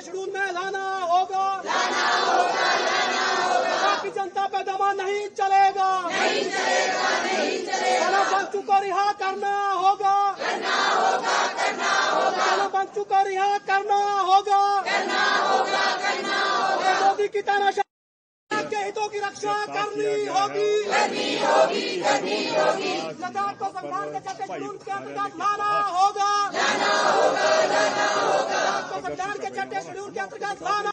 छठे शेड्यूल में लाना होगा। की जनता पे दबाव नहीं चलेगा। बंचू को रिहा करना होगा। बंचू को रिहा करना होगा। मोदी की तानाशाही के हितों की रक्षा करनी होगी। लद्दाख को संविधान के छठे शेड्यूल के अंतर्गत लाना होगा। लद्दाख को संविधान के छठे शेड्यूल के अंतर्गत लाना।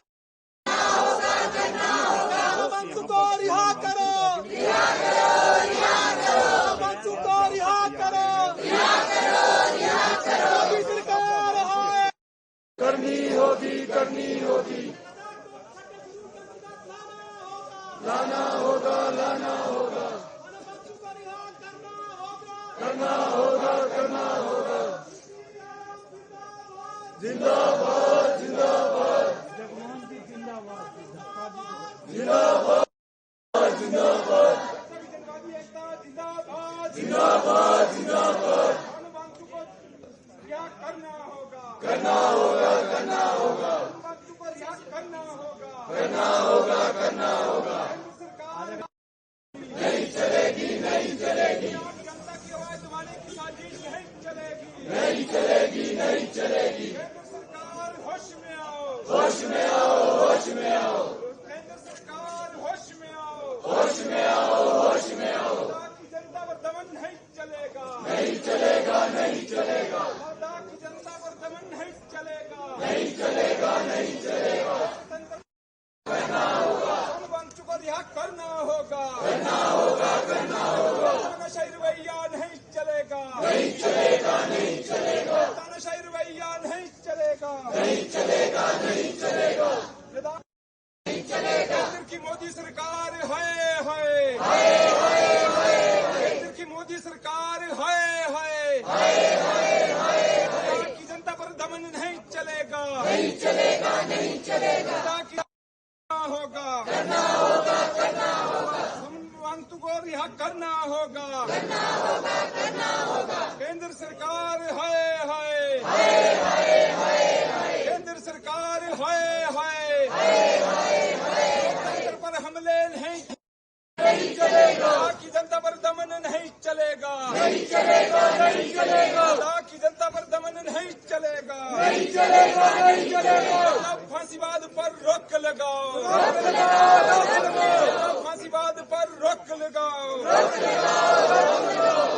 बंचू को रिहा करो। बंचू को रिहा करो। मोदी सरकार है। करनी होगी लाना होगा बंचू को रिहा करना होगा जिंदाबाद बंचू को रिहा करना होगा। बंचू को रिहा करना होगा। नहीं चलेगी जनता की आवाज दबाने की साजिश नहीं चलेगी। केंद्र सरकार होश में आओ। केंद्र सरकार होश में आओ। लद्दाख की जनता पर दमन नहीं चलेगा। लद्दाख की जनता पर दमन नहीं चलेगा। बंचू को रिहा करना होगा। तानाशाही रवैया नहीं चलेगा। तानाशाही रवैया नहीं चलेगा। केंद्र की मोदी सरकार है। केंद्र की मोदी सरकार है। लद्दाख की जनता पर दमन नहीं चलेगा। लद्दाख की होगा। बंचू को रिहा करना होगा। केंद्र सरकार है। केंद्र सरकार है। लोकतंत्र पर हमले नहीं चलेगा। की जनता पर दमन नहीं चलेगा। लद्दाख की जनता पर दमन नहीं चलेगा। फांसीवाद पर रोक लगाओ। फांसीवाद पर रोक लगाओ।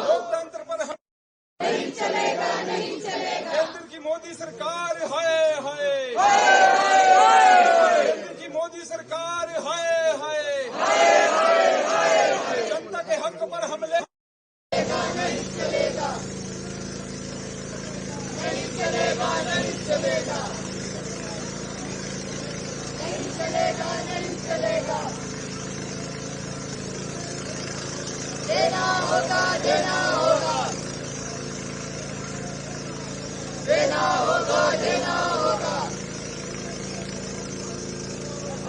लोकतंत्र पर नहीं चलेगा। केंद्र की मोदी सरकार है। केंद्र की मोदी सरकार है। जनता के हक पर हमले नहीं चलेगा। देना होगा।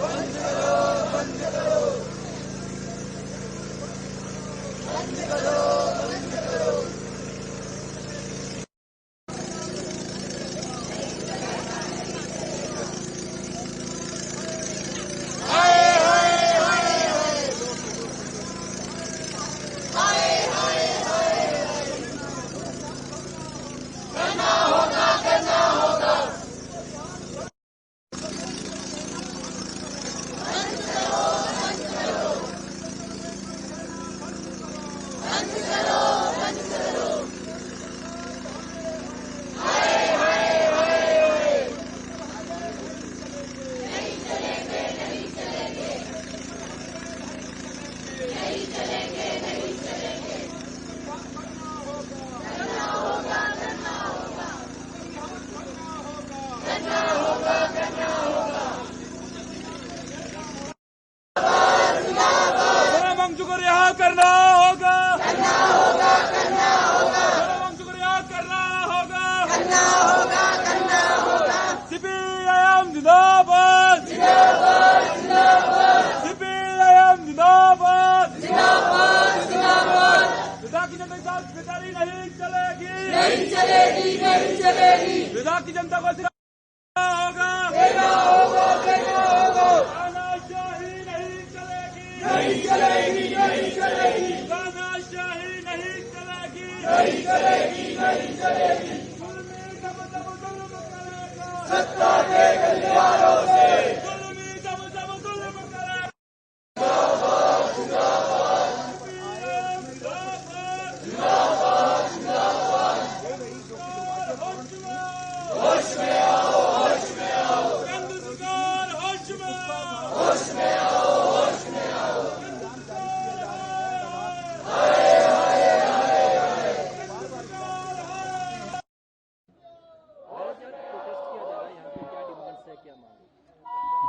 बंद करो। नहीं चलेगी, नहीं चलेगी। विधायक की जनता को होगा। सत्ता के गलियारों से होश में आओ, होश में आओ, केंद्र सरकार होश में आओ, होश में आओ, होश में आओ।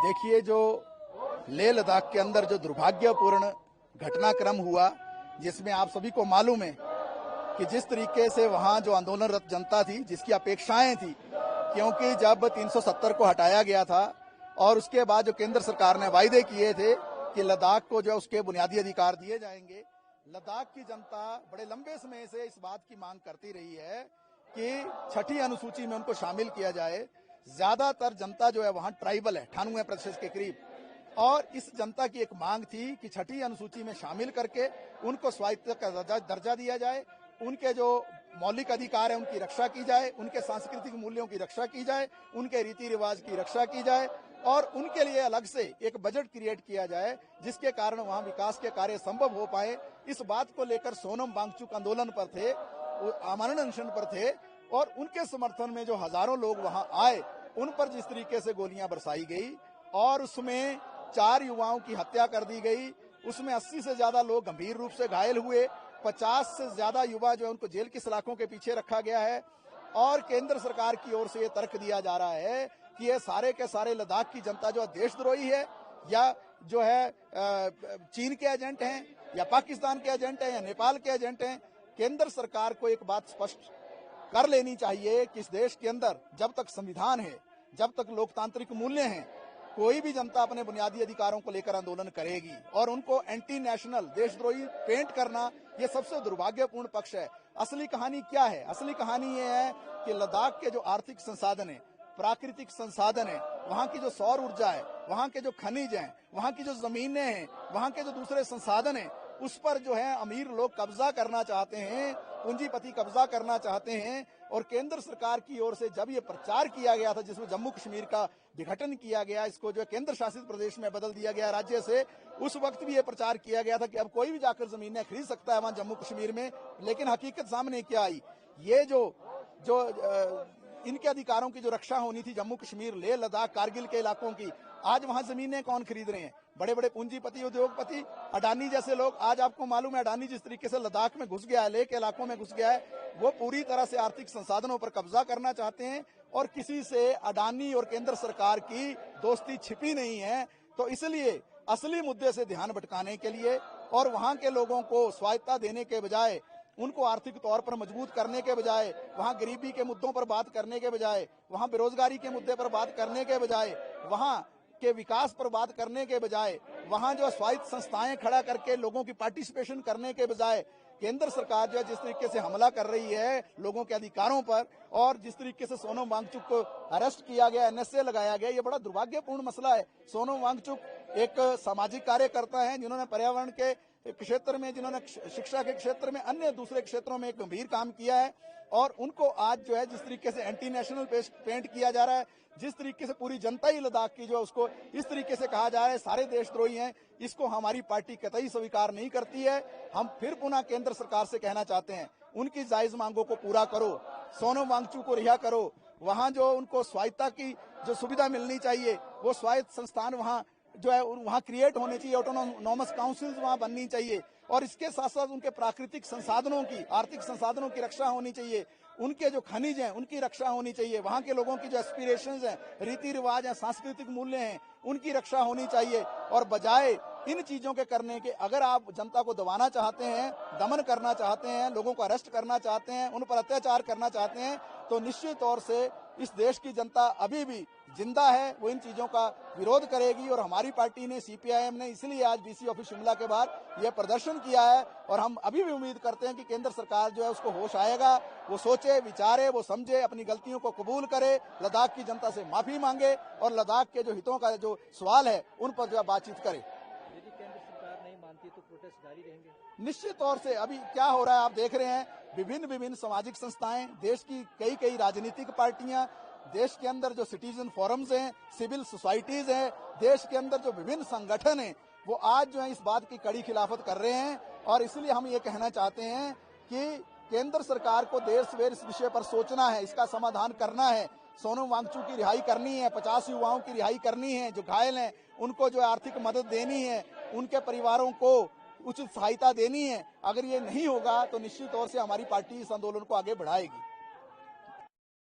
देखिए, जो लेह लद्दाख के अंदर जो दुर्भाग्यपूर्ण घटनाक्रम हुआ, जिसमें आप सभी को मालूम है कि जिस तरीके से वहां जो आंदोलनरत जनता थी, जिसकी अपेक्षाएं थी, क्योंकि जब 370 को हटाया गया था और उसके बाद जो केंद्र सरकार ने वायदे किए थे कि लद्दाख को जो उसके बुनियादी अधिकार दिए जाएंगे, लद्दाख की जनता बड़े लंबे समय से इस बात की मांग करती रही है कि छठी अनुसूची में उनको शामिल किया जाए। ज्यादातर जनता जो है वहां ट्राइबल है, 98% के करीब, और इस जनता की एक मांग थी कि छठी अनुसूची में शामिल करके उनको स्वायत्त का दर्जा दिया जाए, उनके जो मौलिक अधिकार है उनकी रक्षा की जाए, उनके सांस्कृतिक मूल्यों की रक्षा की जाए, उनके रीति रिवाज की रक्षा की जाए और उनके लिए अलग से एक बजट क्रिएट किया जाए जिसके कारण वहां विकास के कार्य संभव हो पाए। इस बात को लेकर सोनम वांगचुक आंदोलन पर थे, आमरण अनशन पर थे और उनके समर्थन में जो हजारों लोग वहां आए, उन पर जिस तरीके से गोलियां बरसाई गई और उसमें 4 युवाओं की हत्या कर दी गई, उसमें 80 से ज्यादा लोग गंभीर रूप से घायल हुए, 50 से ज्यादा युवा जो है उनको जेल की सलाखों के पीछे रखा गया है और केंद्र सरकार की ओर से ये तर्क दिया जा रहा है कि ये सारे के सारे लद्दाख की जनता जो देशद्रोही है या जो है चीन के एजेंट हैं या पाकिस्तान के एजेंट हैं या नेपाल के एजेंट हैं। केंद्र सरकार को एक बात स्पष्ट कर लेनी चाहिए कि इस देश के अंदर जब तक संविधान है, जब तक लोकतांत्रिक मूल्य हैं, कोई भी जनता अपने बुनियादी अधिकारों को लेकर आंदोलन करेगी और उनको एंटी नेशनल देशद्रोही पेंट करना ये सबसे दुर्भाग्यपूर्ण पक्ष है। असली कहानी क्या है? असली कहानी ये है कि लद्दाख के जो आर्थिक संसाधन है, प्राकृतिक संसाधन है, वहां की जो सौर ऊर्जा है, वहां के जो खनिज हैं, वहां की जो जमीनें हैं, वहां के जो दूसरे संसाधन हैं, उस पर जो है अमीर लोग कब्जा करना चाहते हैं, पूंजीपति कब्जा करना चाहते हैं। और केंद्र सरकार की ओर से जब ये प्रचार किया गया था जिसमें जम्मू कश्मीर का विघटन किया गया, इसको जो केंद्र शासित प्रदेश में बदल दिया गया राज्य से, उस वक्त भी ये प्रचार किया गया था कि अब कोई भी जाकर जमीनें खरीद सकता है वहां जम्मू कश्मीर में। लेकिन हकीकत सामने क्या आई? ये जो इनके अधिकारों की जो रक्षा होनी थी जम्मू कश्मीर, लेह लद्दाख, कारगिल के इलाकों की, आज वहां जमीनें कौन खरीद रहे हैं? बड़े बड़े पूंजीपति, उद्योगपति, अडानी जैसे लोग। आज आपको मालूम है अडानी जिस तरीके से लद्दाख में घुस गया है, लेह के इलाकों में घुस गया है, वो पूरी तरह से आर्थिक संसाधनों पर कब्जा करना चाहते हैं और किसी से अडानी और केंद्र सरकार की दोस्ती छिपी नहीं है। तो इसलिए असली मुद्दे से ध्यान भटकाने के लिए और वहां के लोगों को स्वायत्तता देने के बजाय, उनको आर्थिक तौर पर मजबूत करने के बजाय, वहां गरीबी के मुद्दों पर बात करने के बजाय, वहां बेरोजगारी के मुद्दे पर बात करने के बजाय, वहां के विकास पर बात करने के बजाय, वहां जो स्वायत्त संस्थाएं खड़ा करके लोगों की पार्टिसिपेशन करने के बजाय केंद्र सरकार जो है जिस तरीके से हमला कर रही है लोगों के अधिकारों पर और जिस तरीके से सोनम वांगचुक को अरेस्ट किया गया, एनएसए लगाया गया, ये बड़ा दुर्भाग्यपूर्ण मसला है। सोनम वांगचुक एक सामाजिक कार्यकर्ता है जिन्होंने पर्यावरण के क्षेत्र में, जिन्होंने शिक्षा के क्षेत्र में, अन्य दूसरे क्षेत्रों में एक गंभीर काम किया है और उनको आज जो है जिस तरीके से एंटी नेशनल पेंट किया जा रहा है, जिस तरीके से पूरी जनता ही लद्दाख की जो उसको इस तरीके से कहा जा रहा है सारे देशद्रोही हैं, इसको हमारी पार्टी कतई स्वीकार नहीं करती है। हम फिर पुनः केंद्र सरकार से कहना चाहते हैं, उनकी जायज मांगों को पूरा करो, सोनम वांगचुक को रिहा करो, वहां जो उनको स्वायत्तता की जो सुविधा मिलनी चाहिए वो स्वायत्त संस्थान वहां जो है वहां क्रिएट होने चाहिए, ऑटोनोमस काउंसिल्स वहां बननी चाहिए और इसके साथ साथ उनके प्राकृतिक संसाधनों की, आर्थिक संसाधनों की रक्षा होनी चाहिए, उनके जो खनिज हैं उनकी रक्षा होनी चाहिए, वहां के लोगों की जो एस्पिरेशंस हैं, रीति रिवाज हैं, सांस्कृतिक मूल्य हैं, उनकी रक्षा होनी चाहिए। और बजाय इन चीजों के करने के, अगर आप जनता को दबाना चाहते हैं, दमन करना चाहते हैं, लोगों को अरेस्ट करना चाहते हैं, उन पर अत्याचार करना चाहते हैं, तो निश्चित तौर से इस देश की जनता अभी भी जिंदा है, वो इन चीजों का विरोध करेगी। और हमारी पार्टी ने, सीपीआईएम ने, इसलिए आज डीसी ऑफिस शिमला के बाहर यह प्रदर्शन किया है और हम अभी भी उम्मीद करते हैं कि केंद्र सरकार जो है उसको होश आएगा, वो सोचे, विचारे, वो समझे, अपनी गलतियों को कबूल करे, लद्दाख की जनता से माफी मांगे और लद्दाख के जो हितों का जो सवाल है उन पर जो है बातचीत करे। यदि केंद्र सरकार नहीं मानती तो प्रोटेस्ट जारी रहेंगे? निश्चित तौर से अभी क्या हो रहा है आप देख रहे हैं, विभिन्न विभिन्न सामाजिक संस्थाएं, देश की कई कई राजनीतिक पार्टियां, देश के अंदर जो सिटीजन फोरम्स हैं, सिविल सोसाइटीज हैं, देश के अंदर जो विभिन्न संगठन हैं, वो आज जो है इस बात की कड़ी खिलाफत कर रहे हैं। और इसलिए हम ये कहना चाहते हैं कि केंद्र सरकार को देर सवेर इस विषय पर सोचना है, इसका समाधान करना है। सोनम वांगचुक की रिहाई करनी है, 50 युवाओं की रिहाई करनी है, जो घायल हैं उनको जो आर्थिक मदद देनी है, उनके परिवारों को उचित सहायता देनी है। अगर ये नहीं होगा तो निश्चित तौर से हमारी पार्टी इस आंदोलन को आगे बढ़ाएगी।